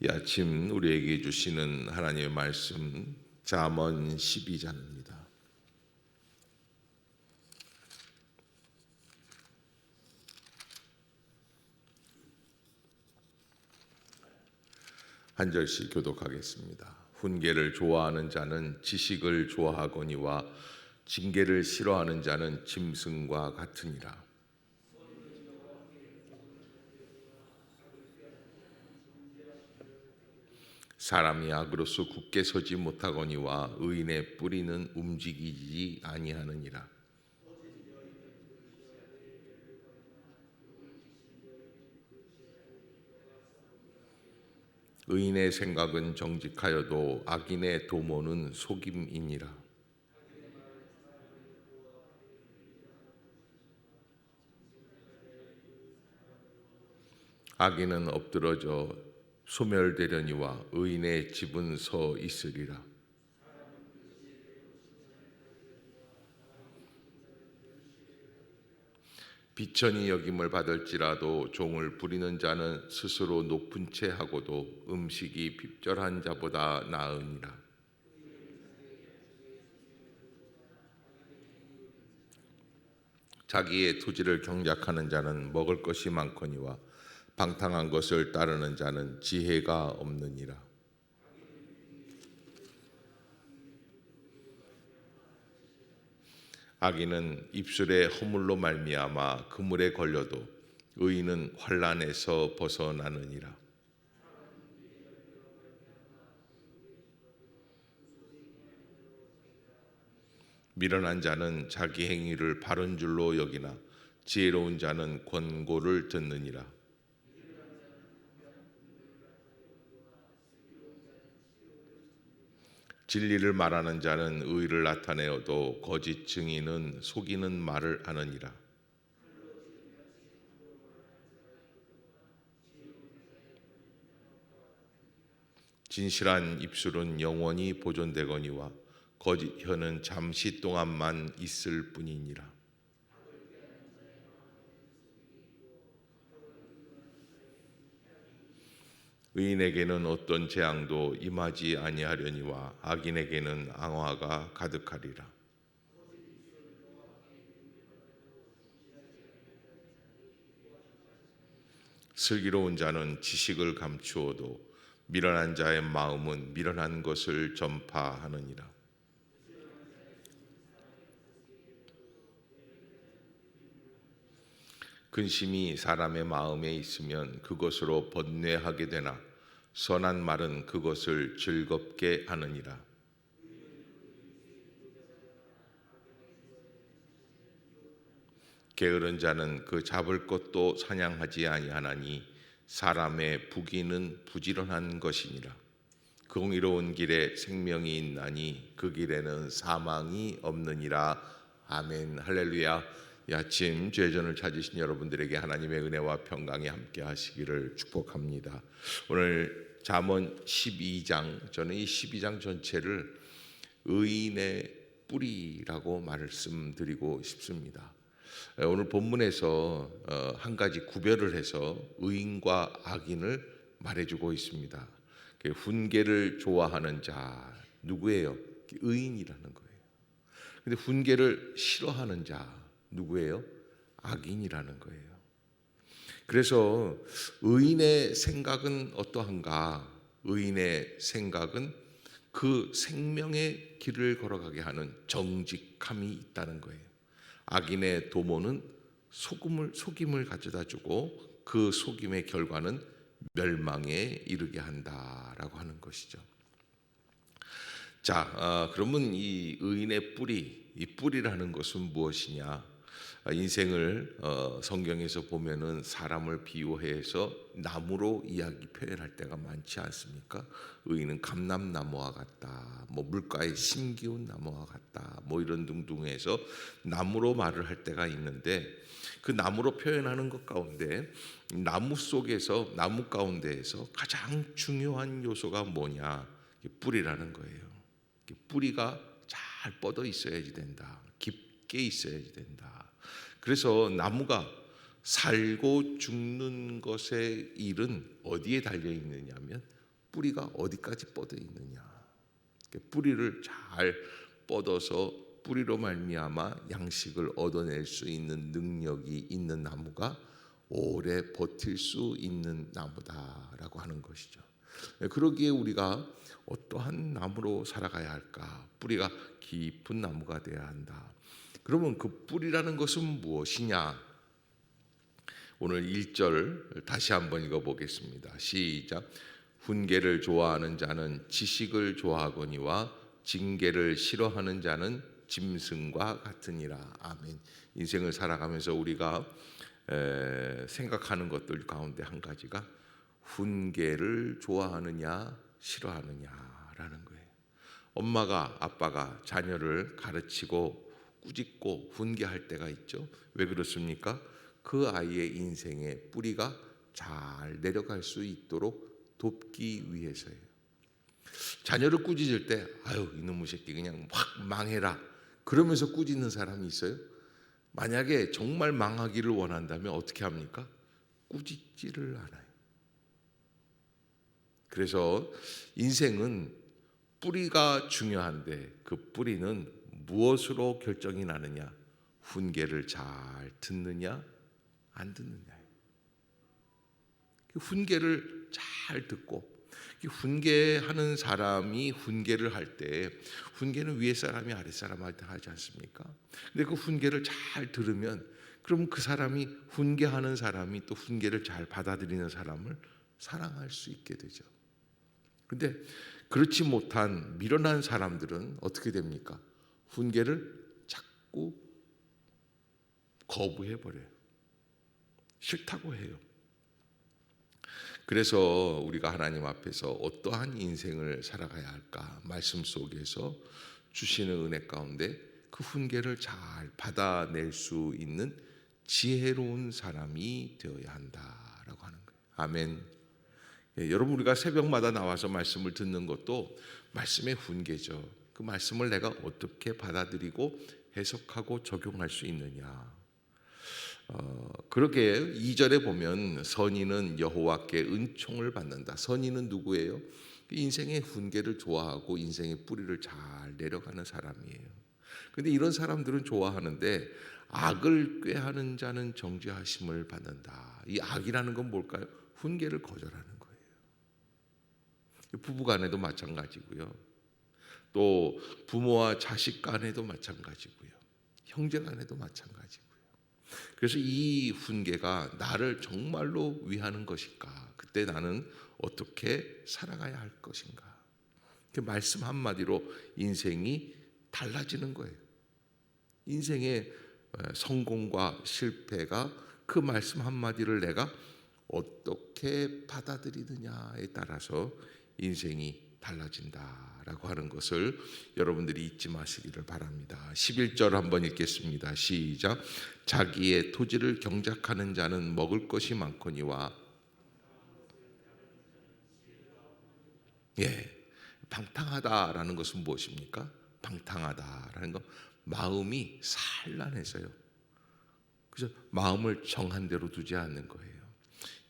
이 아침 우리에게 주시는 하나님의 말씀 잠언 12장입니다. 한 절씩 교독하겠습니다. 훈계를 좋아하는 자는 지식을 좋아하거니와 징계를 싫어하는 자는 짐승과 같으니라. 사람이 악으로서 굳게 서지 못하거니와 의인의 뿌리는 움직이지 아니하느니라. 의인의 생각은 정직하여도 악인의 도모는 속임이니라. 악인은 엎드러져 소멸되려니와 의인의 집은 서 있으리라. 비천이 여김을 받을지라도 종을 부리는 자는 스스로 높은 채 하고도 음식이 핍절한 자보다 나으니라. 자기의 토지를 경작하는 자는 먹을 것이 많거니와 방탕한 것을 따르는 자는 지혜가 없느니라. 악인은 입술의 허물로 말미암아 그물에 걸려도 의인은 환난에서 벗어나느니라. 미련한 자는 자기 행위를 바른 줄로 여기나 지혜로운 자는 권고를 듣느니라. 진리를 말하는 자는 의를 나타내어도 거짓 증인은 속이는 말을 하느니라. 진실한 입술은 영원히 보존되거니와 거짓 혀는 잠시 동안만 있을 뿐이니라. 의인에게는 어떤 재앙도 임하지 아니하려니와 악인에게는 앙화가 가득하리라. 슬기로운 자는 지식을 감추어도 미련한 자의 마음은 미련한 것을 전파하느니라. 근심이 사람의 마음에 있으면 그것으로 번뇌하게 되나 선한 말은 그것을 즐겁게 하느니라. 게으른 자는 그 잡을 것도 사냥하지 아니하나니 사람의 부귀는 부지런한 것이니라. 공의로운 길에 생명이 있나니 그 길에는 사망이 없느니라. 아멘. 할렐루야. 이 아침 죄전을 찾으신 여러분들에게 하나님의 은혜와 평강이 함께 하시기를 축복합니다. 오늘 잠언 12장, 저는 이 12장 전체를 의인의 뿌리라고 말씀드리고 싶습니다. 오늘 본문에서 한 가지 구별을 해서 의인과 악인을 말해주고 있습니다. 훈계를 좋아하는 자 누구예요? 의인이라는 거예요. 근데 훈계를 싫어하는 자 누구예요? 악인이라는 거예요. 그래서 의인의 생각은 어떠한가? 의인의 생각은 그 생명의 길을 걸어가게 하는 정직함이 있다는 거예요. 악인의 도모는 속임을 가져다 주고 그 속임의 결과는 멸망에 이르게 한다라고 하는 것이죠. 자, 그러면 이 의인의 뿌리, 이 뿌리라는 것은 무엇이냐? 인생을 성경에서 보면은 사람을 비유해서 나무로 이야기 표현할 때가 많지 않습니까? 의인은 감람나무와 같다, 뭐 물가에 심기운 나무와 같다, 뭐 이런 등등해서 나무로 말을 할 때가 있는데 그 나무로 표현하는 것 가운데 나무 속에서 나무 가운데에서 가장 중요한 요소가 뭐냐? 뿌리라는 거예요. 뿌리가 잘 뻗어 있어야지 된다. 깊게 있어야지 된다. 그래서 나무가 살고 죽는 것의 일은 어디에 달려 있느냐면 뿌리가 어디까지 뻗어 있느냐. 뿌리를 잘 뻗어서 뿌리로 말미암아 양식을 얻어낼 수 있는 능력이 있는 나무가 오래 버틸 수 있는 나무다라고 하는 것이죠. 그러기에 우리가 어떠한 나무로 살아가야 할까? 뿌리가 깊은 나무가 되어야 한다. 그러면 그 뿌리라는 것은 무엇이냐? 오늘 1절 다시 한번 읽어보겠습니다. 시작. 훈계를 좋아하는 자는 지식을 좋아하거니와 징계를 싫어하는 자는 짐승과 같으니라. 아멘. 인생을 살아가면서 우리가 생각하는 것들 가운데 한 가지가 훈계를 좋아하느냐 싫어하느냐라는 거예요. 엄마가 아빠가 자녀를 가르치고 꾸짖고 훈계할 때가 있죠. 왜 그렇습니까? 그 아이의 인생의 뿌리가 잘 내려갈 수 있도록 돕기 위해서예요. 자녀를 꾸짖을 때 아유 이놈의 새끼 그냥 확 망해라 그러면서 꾸짖는 사람이 있어요. 만약에 정말 망하기를 원한다면 어떻게 합니까? 꾸짖지를 않아요. 그래서 인생은 뿌리가 중요한데 그 뿌리는 무엇으로 결정이 나느냐? 훈계를 잘 듣느냐 안 듣느냐예요. 훈계를 잘 듣고 훈계하는 사람이 훈계를 할 때 훈계는 위에 사람이 아래 사람한테 하지 않습니까? 근데 그 훈계를 잘 들으면 그럼 그 사람이 훈계하는 사람이 또 훈계를 잘 받아들이는 사람을 사랑할 수 있게 되죠. 근데 그렇지 못한 미련한 사람들은 어떻게 됩니까? 훈계를 자꾸 거부해 버려요. 싫다고 해요. 그래서 우리가 하나님 앞에서 어떠한 인생을 살아가야 할까? 말씀 속에서 주시는 은혜 가운데 그 훈계를 잘 받아낼 수 있는 지혜로운 사람이 되어야 한다라고 하는 거예요. 아멘. 예, 여러분 우리가 새벽마다 나와서 말씀을 듣는 것도 말씀의 훈계죠. 그 말씀을 내가 어떻게 받아들이고 해석하고 적용할 수 있느냐. 그렇게 2절에 보면 선인은 여호와께 은총을 받는다. 선인은 누구예요? 인생의 훈계를 좋아하고 인생의 뿌리를 잘 내려가는 사람이에요. 그런데 이런 사람들은 좋아하는데 악을 꾀하는 자는 정죄하심을 받는다. 이 악이라는 건 뭘까요? 훈계를 거절하는 거예요. 부부 간에도 마찬가지고요. 또 부모와 자식 간에도 마찬가지고요. 형제 간에도 마찬가지고요. 그래서 이 훈계가 나를 정말로 위하는 것일까? 그때 나는 어떻게 살아가야 할 것인가? 그 말씀 한마디로 인생이 달라지는 거예요. 인생의 성공과 실패가 그 말씀 한마디를 내가 어떻게 받아들이느냐에 따라서 인생이 달라진다라고 하는 것을 여러분들이 잊지 마시기를 바랍니다. 11절 한번 읽겠습니다. 시작. 자기의 토지를 경작하는 자는 먹을 것이 많거니와 방탕하다라는 것은 무엇입니까? 방탕하다라는 건 마음이 산란해서요. 그래서 마음을 정한 대로 두지 않는 거예요.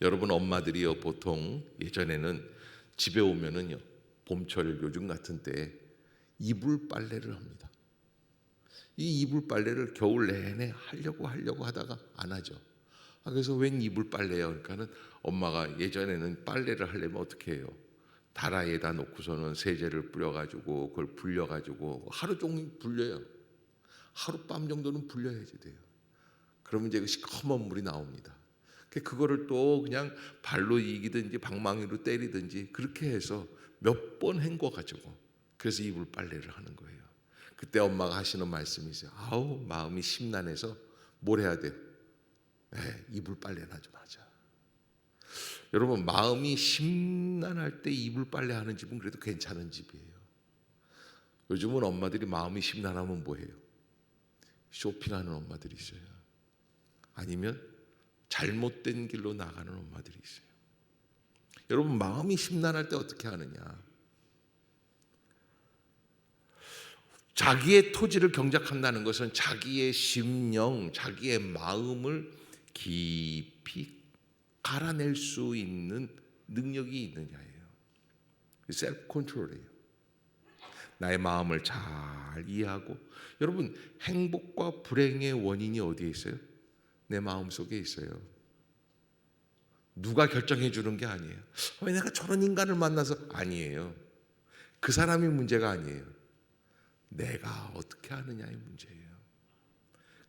여러분 엄마들이요 보통 예전에는 집에 오면은요 봄철 요즘 같은 때 이불 빨래를 합니다. 이 이불 빨래를 겨울 내내 하려고 하다가 안 하죠. 그래서 웬 이불 빨래요? 그러니까는 엄마가 예전에는 빨래를 하려면 어떻게 해요? 다라에다 놓고서는 세제를 뿌려가지고 그걸 불려가지고 하루 종일 불려요. 하룻밤 정도는 불려야지 돼요. 그러면 이제 시커먼 물이 나옵니다. 그거를 또 그냥 발로 이기든지 방망이로 때리든지 그렇게 해서 몇 번 헹궈가지고 그래서 이불 빨래를 하는 거예요. 그때 엄마가 하시는 말씀이 있어요. 아우 마음이 심란해서 뭘 해야 돼요? 이불 빨래나 좀 하자. 여러분 마음이 심란할 때 이불 빨래 하는 집은 그래도 괜찮은 집이에요. 요즘은 엄마들이 마음이 심란하면 뭐해요? 쇼핑하는 엄마들이 있어요. 아니면 잘못된 길로 나가는 엄마들이 있어요. 여러분 마음이 심란할 때 어떻게 하느냐? 자기의 토지를 경작한다는 것은 자기의 심령, 자기의 마음을 깊이 갈아낼 수 있는 능력이 있느냐예요. 셀프 컨트롤이에요. 나의 마음을 잘 이해하고, 여러분 행복과 불행의 원인이 어디에 있어요? 내 마음 속에 있어요. 누가 결정해 주는 게 아니에요. 왜 내가 저런 인간을 만나서, 아니에요. 그 사람이 문제가 아니에요. 내가 어떻게 하느냐의 문제예요.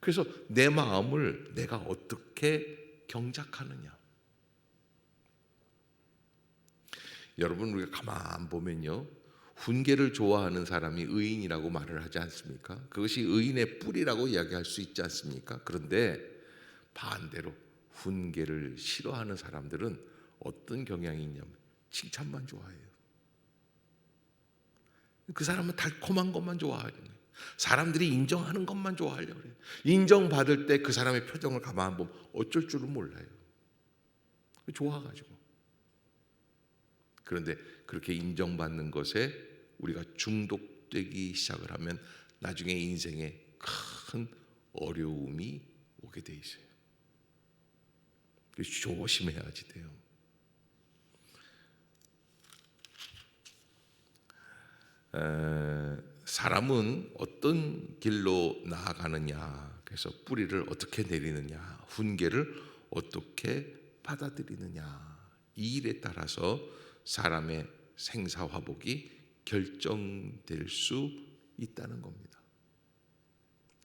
그래서 내 마음을 내가 어떻게 경작하느냐. 여러분 우리가 가만 보면요, 훈계를 좋아하는 사람이 의인이라고 말을 하지 않습니까? 그것이 의인의 뿌리라고 이야기할 수 있지 않습니까? 그런데 반대로 훈계를 싫어하는 사람들은 어떤 경향이 있냐면 칭찬만 좋아해요. 그 사람은 달콤한 것만 좋아하는 거예요. 사람들이 인정하는 것만 좋아하려고 해요. 인정받을 때 그 사람의 표정을 가만 보면 어쩔 줄은 몰라요. 좋아가지고. 그런데 그렇게 인정받는 것에 우리가 중독되기 시작을 하면 나중에 인생에 큰 어려움이 오게 돼 있어요. 그래서 조심해야지 돼요. 사람은 어떤 길로 나아가느냐, 그래서 뿌리를 어떻게 내리느냐, 훈계를 어떻게 받아들이느냐, 이 일에 따라서 사람의 생사화복이 결정될 수 있다는 겁니다.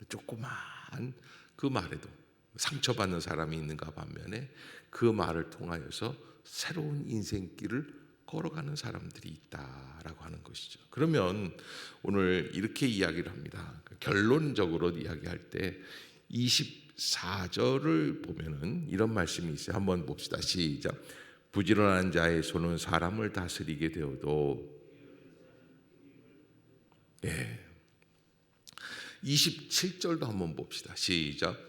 조그만 그 말에도 상처받는 사람이 있는가 반면에 그 말을 통하여서 새로운 인생길을 걸어가는 사람들이 있다라고 하는 것이죠. 그러면 오늘 이렇게 이야기를 합니다. 결론적으로 이야기할 때 24절을 보면은 이런 말씀이 있어요. 한번 봅시다. 시작. 부지런한 자의 손은 사람을 다스리게 되어도, 27절도 한번 봅시다. 시작.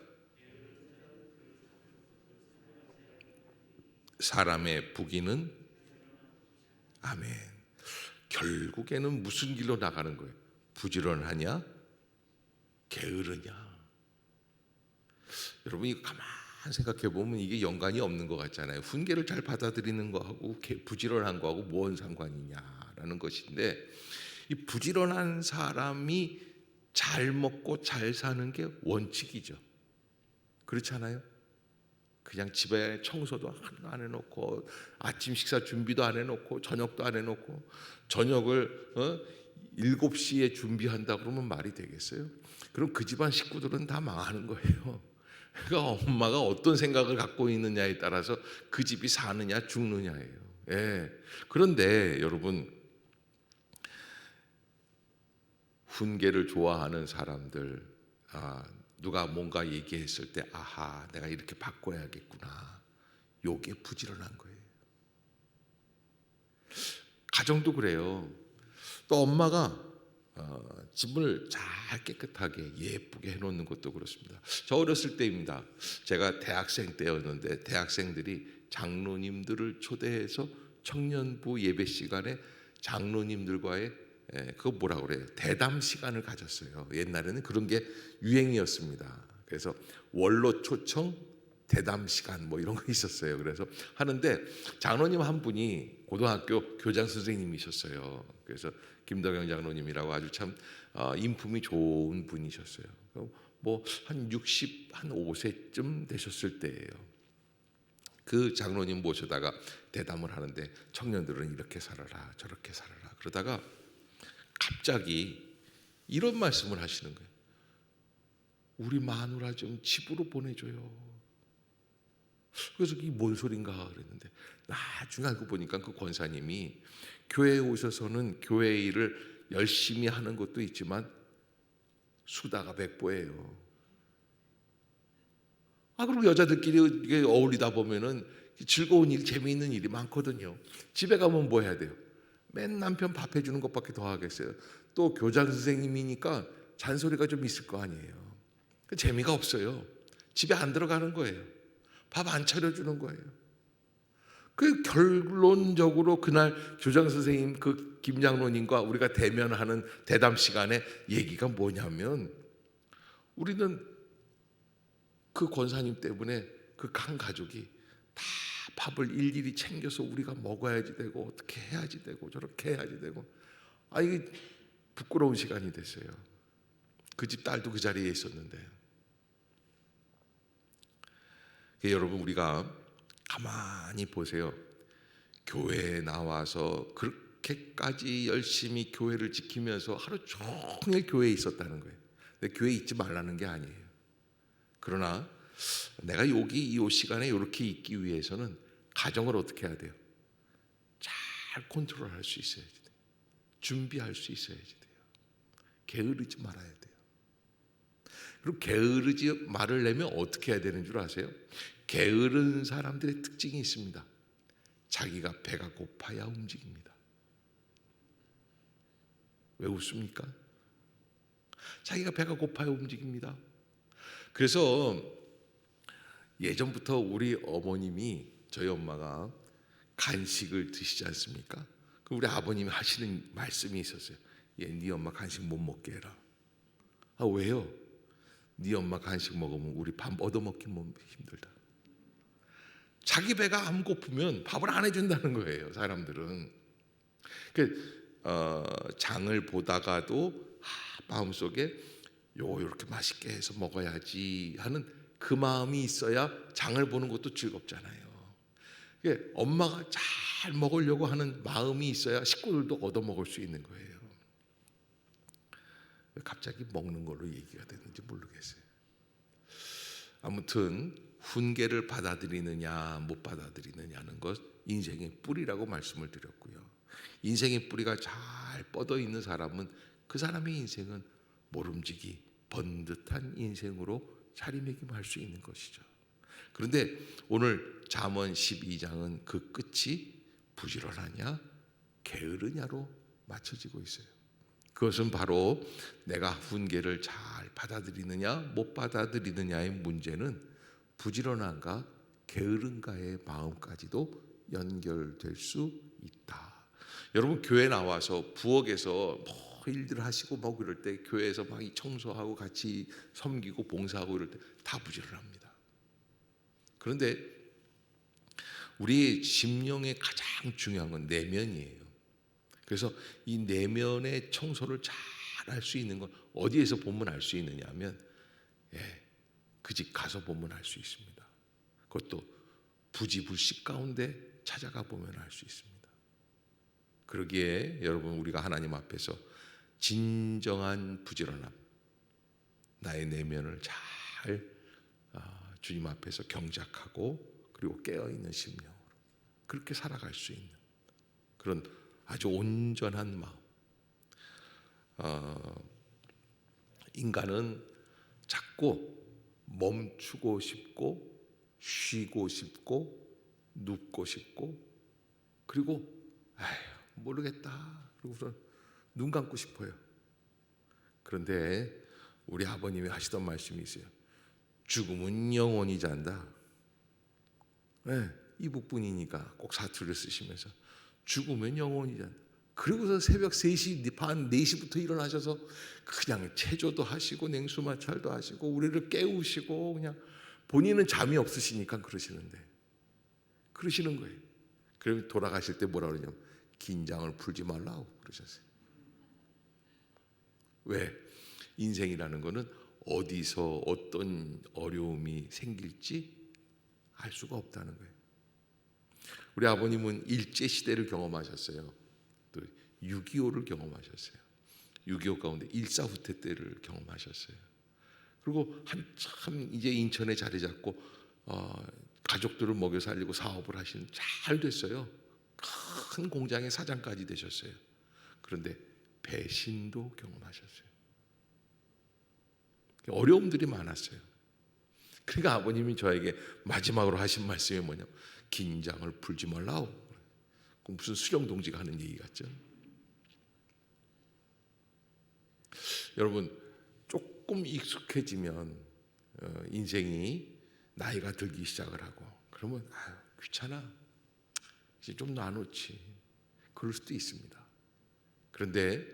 사람의 부귀는, 아멘. 결국에는 무슨 길로 나가는 거예요? 부지런하냐? 게으르냐? 여러분 이거 가만 생각해 보면 이게 연관이 없는 것 같잖아요. 훈계를 잘 받아들이는 거하고 부지런한 거하고 뭔 상관이냐라는 것인데, 이 부지런한 사람이 잘 먹고 잘 사는 게 원칙이죠. 그렇지 않아요? 그냥 집에 청소도 하나도 안 해놓고, 아침 식사 준비도 안 해놓고, 저녁도 안 해놓고, 저녁을 7시에 준비한다 그러면 말이 되겠어요? 그럼 그 집안 식구들은 다 망하는 거예요. 그러니까 엄마가 어떤 생각을 갖고 있느냐에 따라서 그 집이 사느냐 죽느냐예요. 그런데 여러분, 훈계를 좋아하는 사람들, 누가 뭔가 얘기했을 때 아하, 내가 이렇게 바꿔야겠구나, 요게 부지런한 거예요. 가정도 그래요. 또 엄마가 집을 잘 깨끗하게 예쁘게 해놓는 것도 그렇습니다. 저 어렸을 때입니다. 제가 대학생 때였는데 대학생들이 장로님들을 초대해서 청년부 예배 시간에 장로님들과의 그거 뭐라 그래요? 대담 시간을 가졌어요. 옛날에는 그런 게 유행이었습니다. 그래서 원로 초청 대담 시간 뭐 이런 거 있었어요. 그래서 하는데 장로님 한 분이 고등학교 교장 선생님이셨어요. 그래서 김덕영 장로님이라고 아주 참 인품이 좋은 분이셨어요. 뭐 한 65세쯤 되셨을 때예요. 그 장로님 모셔다가 대담을 하는데 청년들은 이렇게 살아라 저렇게 살아라 그러다가 갑자기 이런 말씀을 하시는 거예요. 우리 마누라 좀 집으로 보내줘요. 그래서 이게 뭔 소린가 그랬는데, 나중에 알고 보니까 그 권사님이 교회에 오셔서는 교회 일을 열심히 하는 것도 있지만 수다가 백보예요. 그리고 여자들끼리 이게 어울리다 보면은 즐거운 일, 재미있는 일이 많거든요. 집에 가면 뭐 해야 돼요? 맨 남편 밥 해주는 것밖에 더 하겠어요. 또 교장 선생님이니까 잔소리가 좀 있을 거 아니에요. 재미가 없어요. 집에 안 들어가는 거예요. 밥 안 차려주는 거예요. 그 결론적으로 그날 교장 선생님 그 김장로님과 우리가 대면하는 대담 시간에 얘기가 뭐냐면, 우리는 그 권사님 때문에 그 한 가족이 다 밥을 일일이 챙겨서 우리가 먹어야지 되고 어떻게 해야지 되고 저렇게 해야지 되고 이게 부끄러운 시간이 됐어요. 그 집 딸도 그 자리에 있었는데 여러분 우리가 가만히 보세요. 교회에 나와서 그렇게까지 열심히 교회를 지키면서 하루 종일 교회에 있었다는 거예요. 근데 교회에 있지 말라는 게 아니에요. 그러나 내가 여기 이 시간에 이렇게 있기 위해서는 가정을 어떻게 해야 돼요? 잘 컨트롤할 수 있어야지 돼요. 준비할 수 있어야지 돼요. 게으르지 말아야 돼요. 그리고 게으르지 말을 내면 어떻게 해야 되는 줄 아세요? 게으른 사람들의 특징이 있습니다. 자기가 배가 고파야 움직입니다. 왜 웃습니까? 자기가 배가 고파야 움직입니다. 그래서 예전부터 우리 어머님이 저희 엄마가 간식을 드시지 않습니까? 우리 아버님이 하시는 말씀이 있었어요. 네 엄마 간식 못 먹게 해라. 왜요? 네 엄마 간식 먹으면 우리 밥 얻어먹기 힘들다. 자기 배가 안 고프면 밥을 안 해준다는 거예요. 사람들은 장을 보다가도 마음속에 요렇게 맛있게 해서 먹어야지 하는 그 마음이 있어야 장을 보는 것도 즐겁잖아요. 엄마가 잘 먹으려고 하는 마음이 있어야 식구들도 얻어먹을 수 있는 거예요. 왜 갑자기 먹는 걸로 얘기가 되는지 모르겠어요. 아무튼 훈계를 받아들이느냐 못 받아들이느냐는 것 인생의 뿌리라고 말씀을 드렸고요. 인생의 뿌리가 잘 뻗어 있는 사람은 그 사람의 인생은 모름지기 번듯한 인생으로 자리매김할 수 있는 것이죠. 그런데 오늘 잠언 12장은 그 끝이 부지런하냐 게으르냐로 맞춰지고 있어요. 그것은 바로 내가 훈계를 잘 받아들이느냐 못 받아들이느냐의 문제는 부지런한가 게으른가의 마음까지도 연결될 수 있다. 여러분 교회 나와서 부엌에서 일들을 하시고 그럴 때 교회에서 막 청소하고 같이 섬기고 봉사하고 이럴 때 다 부지런합니다. 그런데 우리 심령의 가장 중요한 건 내면이에요. 그래서 이 내면의 청소를 잘 할 수 있는 건 어디에서 보면 알 수 있느냐 하면 그 집 가서 보면 알 수 있습니다. 그것도 부지불식 가운데 찾아가 보면 알 수 있습니다. 그러기에 여러분 우리가 하나님 앞에서 진정한 부지런함, 나의 내면을 잘 주님 앞에서 경작하고 그리고 깨어있는 심령으로 그렇게 살아갈 수 있는 그런 아주 온전한 마음. 인간은 자꾸 멈추고 싶고 쉬고 싶고 눕고 싶고 그리고 모르겠다 그리고서 눈 감고 싶어요. 그런데 우리 아버님이 하시던 말씀이 있어요. 죽음은 영원히 잔다. 이북분이니까 꼭 사투리를 쓰시면서 죽으면 영원히 잔다. 그리고서 새벽 3시 반 4시부터 일어나셔서 그냥 체조도 하시고 냉수마찰도 하시고 우리를 깨우시고 그냥 본인은 잠이 없으시니까 그러시는 거예요. 그럼 돌아가실 때 뭐라 그러냐면 긴장을 풀지 말라고 그러셨어요. 왜? 인생이라는 거는 어디서 어떤 어려움이 생길지 알 수가 없다는 거예요. 우리 아버님은 일제시대를 경험하셨어요. 또 6.25를 경험하셨어요. 6.25 가운데 일사후퇴 때를 경험하셨어요. 그리고 한참 이제 인천에 자리 잡고 가족들을 먹여 살리고 사업을 하시는 잘 됐어요. 큰 공장의 사장까지 되셨어요. 그런데 배신도 경험하셨어요. 어려움들이 많았어요. 그러니까 아버님이 저에게 마지막으로 하신 말씀이 뭐냐면 긴장을 풀지 말라고. 무슨 수령동지가 하는 얘기 같죠? 여러분 조금 익숙해지면 인생이 나이가 들기 시작을 하고 그러면 귀찮아 이제 좀 놔놓지 그럴 수도 있습니다. 그런데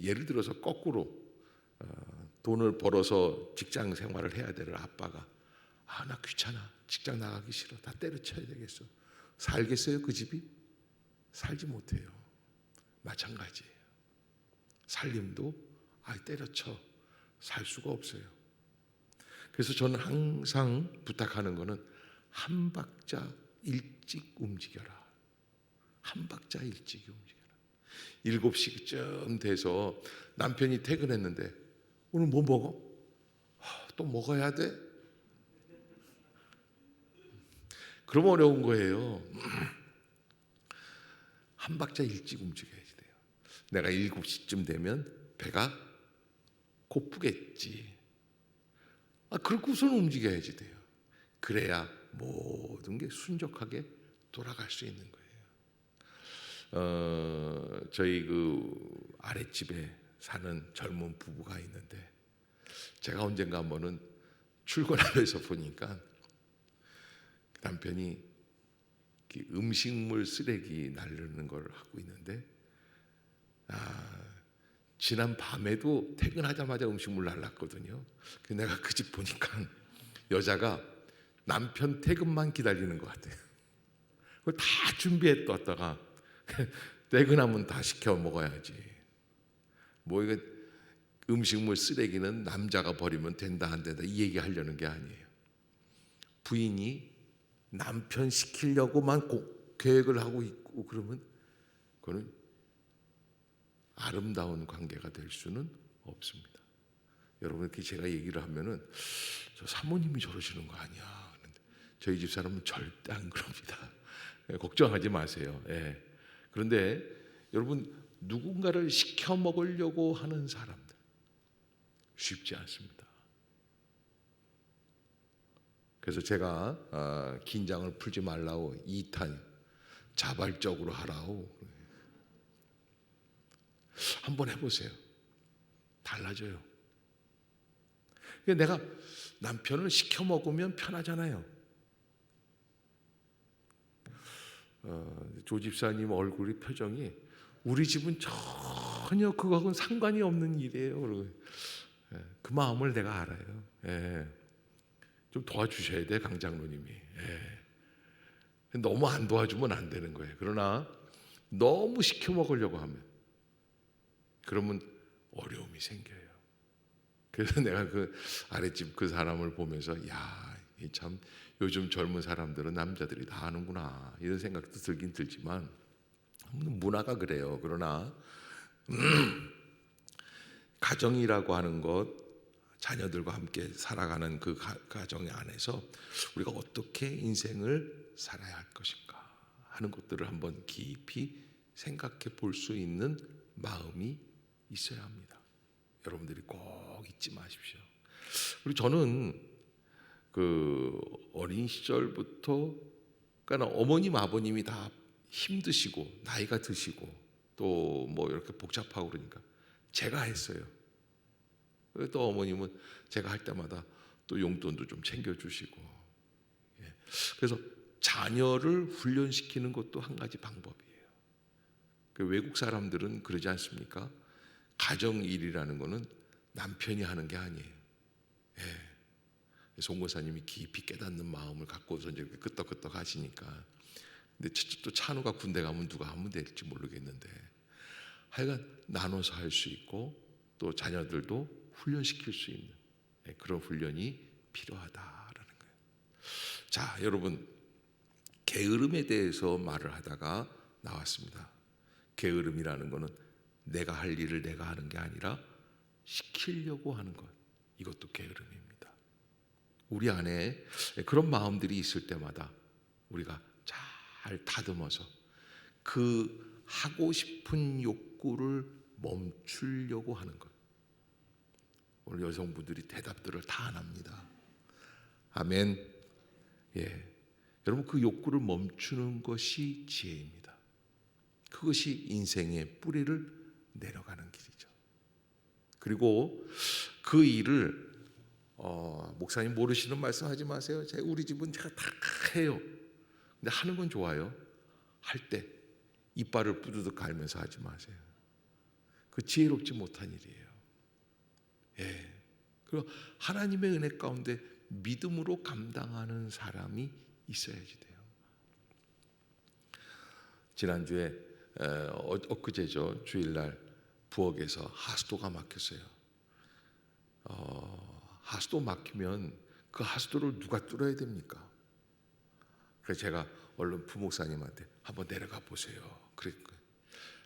예를 들어서 거꾸로 돈을 벌어서 직장 생활을 해야 될 아빠가 나 귀찮아. 직장 나가기 싫어. 다 때려쳐야 되겠어. 살겠어요, 그 집이? 살지 못해요. 마찬가지예요. 살림도 때려쳐 살 수가 없어요. 그래서 저는 항상 부탁하는 거는 한 박자 일찍 움직여라. 한 박자 일찍 움직여라. 7시쯤 돼서 남편이 퇴근했는데 오늘 뭐 먹어? 또 먹어야 돼? 그럼 어려운 거예요. 한 박자 일찍 움직여야지 돼요. 내가 7시쯤 되면 배가 고프겠지. 그러고선 움직여야지 돼요. 그래야 모든 게 순적하게 돌아갈 수 있는 거예요. 저희 그 아랫집에 사는 젊은 부부가 있는데 제가 언젠가 한번은 출근하면서 보니까 남편이 음식물 쓰레기 나르는 걸 하고 있는데 지난 밤에도 퇴근하자마자 음식물 날랐거든요. 내가 그 집 보니까 여자가 남편 퇴근만 기다리는 것 같아요. 그걸 다 준비해 뒀다가 퇴근하면 다 시켜 먹어야지. 뭐 이거 음식물 쓰레기는 남자가 버리면 된다 안 된다 이 얘기 하려는 게 아니에요. 부인이 남편 시키려고만 계획을 하고 있고 그러면 그거는 아름다운 관계가 될 수는 없습니다. 여러분 이렇게 제가 얘기를 하면은 저 사모님이 저러시는 거 아니야. 저희 집 사람은 절대 안 그럽니다. 걱정하지 마세요. 그런데 여러분 누군가를 시켜 먹으려고 하는 사람들 쉽지 않습니다. 그래서 제가 긴장을 풀지 말라고 2탄 자발적으로 하라고 한번 해보세요. 달라져요. 내가 남편을 시켜 먹으면 편하잖아요. 조 집사님 얼굴이 표정이 우리 집은 전혀 그거하고는 상관이 없는 일이에요. 그 마음을 내가 알아요. 좀 도와주셔야 돼 강 장로님이. 너무 안 도와주면 안 되는 거예요. 그러나 너무 시켜 먹으려고 하면 그러면 어려움이 생겨요. 그래서 내가 그 아랫집 그 사람을 보면서 참 요즘 젊은 사람들은 남자들이 다 하는구나 이런 생각도 들긴 들지만 문화가 그래요. 그러나 가정이라고 하는 것 자녀들과 함께 살아가는 그 가정 안에서 우리가 어떻게 인생을 살아야 할 것인가 하는 것들을 한번 깊이 생각해 볼 수 있는 마음이 있어야 합니다. 여러분들이 꼭 잊지 마십시오. 그리고 저는 그 어린 시절부터 그러니까 어머님 아버님이 다 힘드시고 나이가 드시고 또 뭐 이렇게 복잡하고 그러니까 제가 했어요. 또 어머님은 제가 할 때마다 또 용돈도 좀 챙겨주시고 그래서 자녀를 훈련시키는 것도 한 가지 방법이에요. 그 외국 사람들은 그러지 않습니까? 가정일이라는 거는 남편이 하는 게 아니에요. 송고사님이 깊이 깨닫는 마음을 갖고서 이제 끄떡끄떡 하시니까. 근데 또 찬우가 군대 가면 누가 하면 될지 모르겠는데 하여간 나눠서 할 수 있고 또 자녀들도 훈련시킬 수 있는 그런 훈련이 필요하다라는 거예요. 자, 여러분 게으름에 대해서 말을 하다가 나왔습니다. 게으름이라는 거는 내가 할 일을 내가 하는 게 아니라 시키려고 하는 것. 이것도 게으름입니다. 우리 안에 그런 마음들이 있을 때마다 우리가 잘 다듬어서 그 하고 싶은 욕구를 멈추려고 하는 것. 오늘 여성분들이 대답들을 다 안 합니다. 아멘. 여러분 그 욕구를 멈추는 것이 지혜입니다. 그것이 인생의 뿌리를 내려가는 길이죠. 그리고 그 일을 목사님 모르시는 말씀하지 마세요. 우리 집은 제가 다 해요. 근데 하는 건 좋아요. 할 때 이빨을 뿌드득 갈면서 하지 마세요. 그 지혜롭지 못한 일이에요. 그리고 하나님의 은혜 가운데 믿음으로 감당하는 사람이 있어야지 돼요. 지난주에 엊그제죠. 주일날 부엌에서 하수도가 막혔어요. 하수도 막히면 그 하수도를 누가 뚫어야 됩니까? 그래서 제가 얼른 부목사님한테 한번 내려가 보세요. 그랬고요.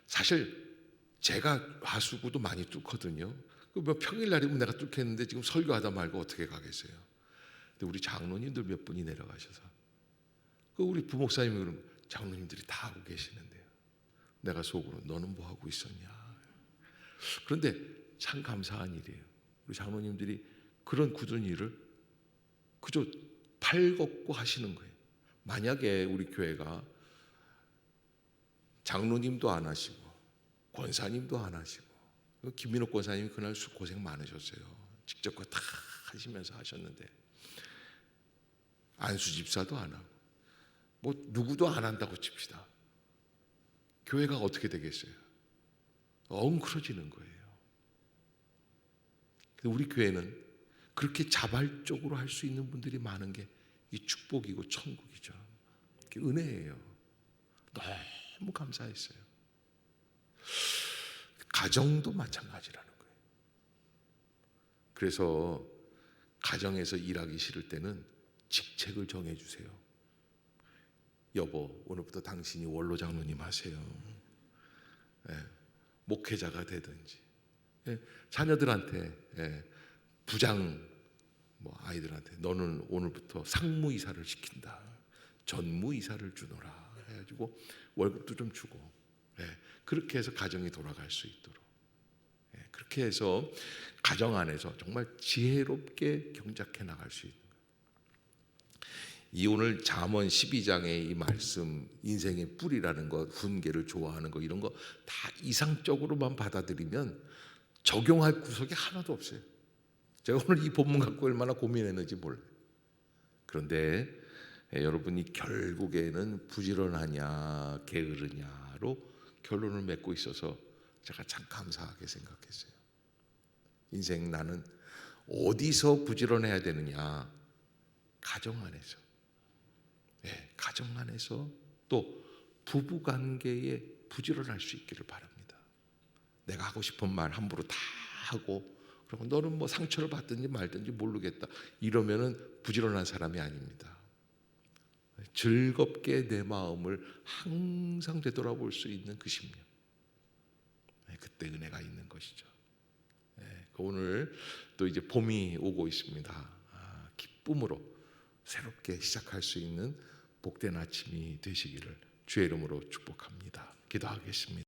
사실 제가 하수구도 많이 뚫거든요. 뭐 평일날이면 내가 뚫겠는데 지금 설교하다 말고 어떻게 가겠어요? 근데 우리 장로님들 몇 분이 내려가셔서 우리 부목사님이 그러면 장로님들이 다 하고 계시는데요. 내가 속으로 너는 뭐 하고 있었냐? 그런데 참 감사한 일이에요. 우리 장로님들이 그런 굳은 일을 그저 팔 걷고 하시는 거예요. 만약에 우리 교회가 장로님도 안 하시고 권사님도 안 하시고 김민옥 권사님이 그날 고생 많으셨어요. 직접 그거 다 하시면서 하셨는데 안수 집사도 안 하고 뭐 누구도 안 한다고 칩시다. 교회가 어떻게 되겠어요? 엉클어지는 거예요. 우리 교회는 그렇게 자발적으로 할 수 있는 분들이 많은 게 이 축복이고 천국이죠. 은혜예요. 너무 감사했어요. 가정도 마찬가지라는 거예요. 그래서 가정에서 일하기 싫을 때는 직책을 정해주세요. 여보, 오늘부터 당신이 원로 장로님 하세요. 목회자가 되든지, 자녀들한테, 부장 아이들한테 너는 오늘부터 상무이사를 시킨다. 전무이사를 주노라 해가지고 월급도 좀 주고, 그렇게 해서 가정이 돌아갈 수 있도록, 그렇게 해서 가정 안에서 정말 지혜롭게 경작해 나갈 수 있는 거예요. 이 오늘 잠언 12장의 이 말씀, 인생의 뿌리라는 것, 훈계를 좋아하는 것, 이런 거 다 이상적으로만 받아들이면 적용할 구석이 하나도 없어요. 제가 오늘 이 본문 갖고 얼마나 고민했는지 몰라요. 그런데 여러분이 결국에는 부지런하냐 게으르냐로 결론을 맺고 있어서 제가 참 감사하게 생각했어요. 인생 나는 어디서 부지런해야 되느냐? 가정 안에서. 가정 안에서 또 부부관계에 부지런할 수 있기를 바랍니다. 내가 하고 싶은 말 함부로 다 하고 그리고 너는 뭐 상처를 받든지 말든지 모르겠다 이러면은 부지런한 사람이 아닙니다. 즐겁게 내 마음을 항상 되돌아볼 수 있는 그 심령, 그때 은혜가 있는 것이죠. 오늘 또 이제 봄이 오고 있습니다. 기쁨으로 새롭게 시작할 수 있는 복된 아침이 되시기를 주의 이름으로 축복합니다. 기도하겠습니다.